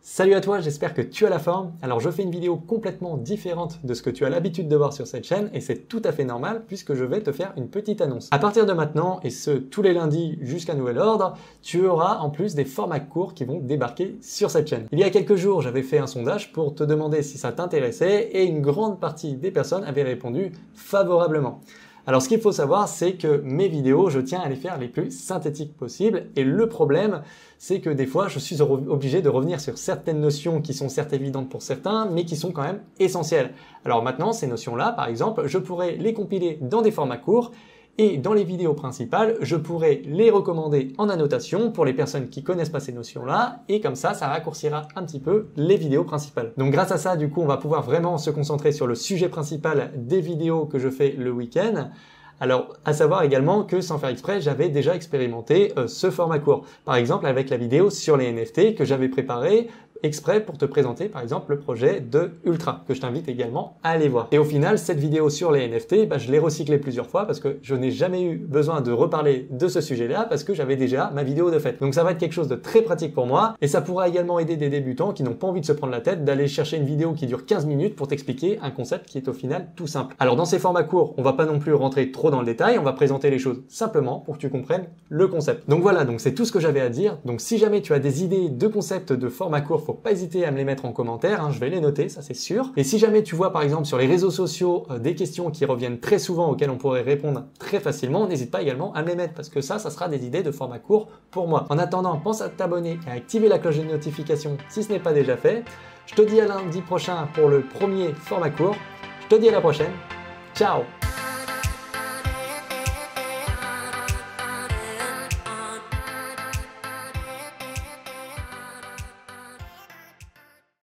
Salut à toi, j'espère que tu as la forme. Alors je fais une vidéo complètement différente de ce que tu as l'habitude de voir sur cette chaîne et c'est tout à fait normal puisque je vais te faire une petite annonce. À partir de maintenant, et ce tous les lundis jusqu'à nouvel ordre, tu auras en plus des formats courts qui vont débarquer sur cette chaîne. Il y a quelques jours, j'avais fait un sondage pour te demander si ça t'intéressait et une grande partie des personnes avaient répondu favorablement. Alors ce qu'il faut savoir, c'est que mes vidéos, je tiens à les faire les plus synthétiques possibles et le problème, c'est que des fois, je suis obligé de revenir sur certaines notions qui sont certes évidentes pour certains, mais qui sont quand même essentielles. Alors maintenant, ces notions-là, par exemple, je pourrais les compiler dans des formats courts et dans les vidéos principales, je pourrais les recommander en annotation pour les personnes qui connaissent pas ces notions-là et comme ça raccourcira un petit peu les vidéos principales. Donc grâce à ça, du coup, on va pouvoir vraiment se concentrer sur le sujet principal des vidéos que je fais le week-end. Alors, à savoir également que sans faire exprès, j'avais déjà expérimenté ce format court. Par exemple, avec la vidéo sur les NFT que j'avais préparée exprès pour te présenter par exemple le projet de Ultra, que je t'invite également à aller voir. Et au final, cette vidéo sur les NFT, je l'ai recyclée plusieurs fois parce que je n'ai jamais eu besoin de reparler de ce sujet-là parce que j'avais déjà ma vidéo de fait. Donc ça va être quelque chose de très pratique pour moi et ça pourra également aider des débutants qui n'ont pas envie de se prendre la tête d'aller chercher une vidéo qui dure 15 minutes pour t'expliquer un concept qui est au final tout simple. Alors dans ces formats courts, on va pas non plus rentrer trop dans le détail, on va présenter les choses simplement pour que tu comprennes le concept. Donc voilà, donc c'est tout ce que j'avais à dire. Donc si jamais tu as des idées de concepts de format court, faut pas hésiter à me les mettre en commentaire, je vais les noter, ça c'est sûr. Et si jamais tu vois par exemple sur les réseaux sociaux des questions qui reviennent très souvent auxquelles on pourrait répondre très facilement, n'hésite pas également à me les mettre parce que ça sera des idées de format court pour moi. En attendant, pense à t'abonner et à activer la cloche de notification si ce n'est pas déjà fait. Je te dis à lundi prochain pour le premier format court. Je te dis à la prochaine. Ciao!